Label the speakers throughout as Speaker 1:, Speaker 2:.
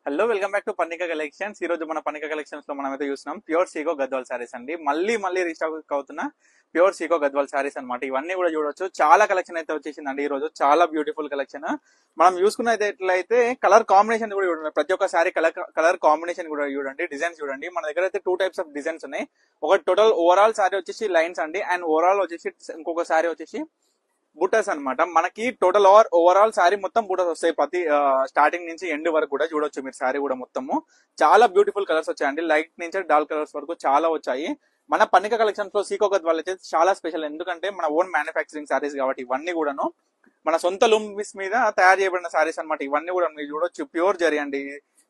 Speaker 1: Hello welcome back to Pannika collections. ఈ రోజు మన పన్నిక కలెక్షన్స్ లో మనం అయితే చూస్తున్నాం ప్యూర్ సీకో గద్వాల్ సారీస్ అండి. మళ్ళీ రీస్టాక్ అవుతున్న ప్యూర్ సీకో గద్వాల్ సారీస్ అనమాట. ఇవన్నీ కూడా చూడొచ్చు. చాలా కలెక్షన్ అయితే వచ్చేసిందండి ఈ రోజు. చాలా బ్యూటిఫుల్ కలెక్షన్. మనం చూసుకున్నది ఎట్లయితే కలర్ కాంబినేషన్ కూడా చూడండి. ప్రతి ఒక్క సారీ కలర్ కాంబినేషన్ కూడా చూడండి. డిజైన్స్ చూడండి. మన దగ్గర అయితే 2 టైప్స్ ఆఫ్ డిజైన్స్ ఉన్నాయి. ఒక టోటల్ ఓవరాల్ సారీ వచ్చేసి లైన్స్ అండి, అండ్ ఓవరాల్ వచ్చేసి ఇంకొక సారీ వచ్చేసి బుటస్ అన్నమాట. మనకి టోటల్ ఓవరాల్ సారీ మొత్తం బుటస్ వస్తాయి. ప్రతి స్టార్టింగ్ నుంచి ఎండ్ వరకు కూడా చూడొచ్చు మీరు. సారీ కూడా మొత్తము చాలా బ్యూటిఫుల్ కలర్స్ వచ్చాయండి. లైట్ నుంచి డార్క్ కలర్స్ వరకు చాలా వచ్చాయి. మన పన్నిక కలెక్షన్స్ లో సీకో గద్వాల్ అయితే చాలా స్పెషల్. ఎందుకంటే మన ఓన్ మ్యానుఫ్యాక్చరింగ్ సారీస్ కాబట్టి ఇవన్నీ కూడాను మన సొంత లూమ్స్ మీద తయారు చేయబడిన సారీస్ అనమాట. ఇవన్నీ కూడా మీరు చూడొచ్చు. ప్యూర్ జరీ అండి.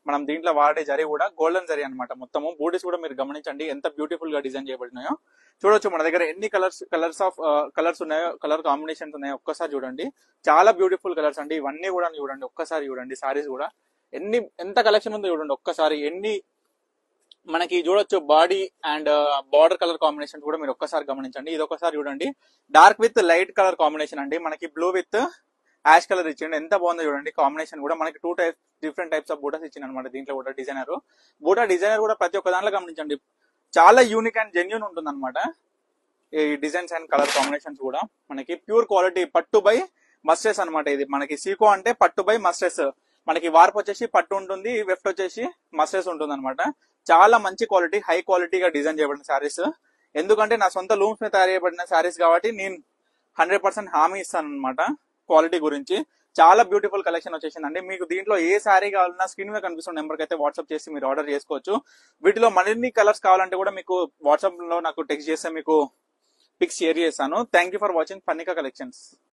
Speaker 1: మనం దీంట్లో వాడే జరీ కూడా గోల్డెన్ జరీ అనమాట. మొత్తము బూటీస్ కూడా మీరు గమనించండి ఎంత బ్యూటిఫుల్ గా డిజైన్ చేయబడినాయో. చూడొచ్చు మన దగ్గర ఎన్ని కలర్స్ ఉన్నాయో, కలర్ కాంబినేషన్స్ ఉన్నాయో ఒక్కసారి చూడండి. చాలా బ్యూటిఫుల్ కలర్స్ అండి. ఇవన్నీ కూడా చూడండి. ఒక్కసారి చూడండి సారీస్ కూడా ఎంత కలెక్షన్ ఉందో చూడండి. ఒక్కసారి మనకి చూడొచ్చు. Body and border colour combination కూడా మీరు ఒక్కసారి గమనించండి. ఇది ఒకసారి చూడండి. Dark with light colour combination అండి. మనకి బ్లూ విత్ యాష్ కలర్ ఇచ్చిండు. ఎంత బాగుందో చూడండి. కాంబినేషన్ కూడా మనకి డిఫరెంట్ టైప్స్ ఆఫ్ బూటాస్ ఇచ్చింది అనమాట. దీంట్లో కూడా డిజైనర్ కూడా ప్రతి ఒక్క దాంట్లో గమనించండి. చాలా యూనిక్ అండ్ జెన్యూన్ ఉంటుంది అనమాట. ఈ డిజైన్స్ అండ్ కలర్ కాంబినేషన్స్ కూడా మనకి ప్యూర్ క్వాలిటీ పట్టు బై మస్టర్స్ అనమాట. ఇది మనకి సీకో అంటే పట్టు బై మస్టర్స్. మనకి వార్ప్ వచ్చేసి పట్టు ఉంటుంది, వెఫ్ట్ వచ్చేసి మస్టర్స్ ఉంటుంది అనమాట. చాలా మంచి క్వాలిటీ, హై క్వాలిటీగా డిజైన్ చేయబడిన శారీస్. ఎందుకంటే నా సొంత లూమ్స్ మీద తయారు చేయబడిన శారీస్ కాబట్టి నేను 100% హామీ ఇస్తాను అనమాట క్వాలిటీ గురించి. చాలా బ్యూటిఫుల్ కలెక్షన్ వచ్చేసిందండి. మీకు దీంట్లో ఏ శారీ కావాలన్నా స్క్రీన్ మీద కనిపిస్తున్న నెంబర్కి అయితే వాట్సాప్ చేసి మీరు ఆర్డర్ చేసుకోవచ్చు. వీటిలో మరిన్ని కలర్స్ కావాలంటే కూడా మీకు వాట్సాప్ లో నాకు టెక్స్ట్ చేస్తే మీకు పిక్స్ షేర్ చేస్తాను. Thank you for watching Pannika collections.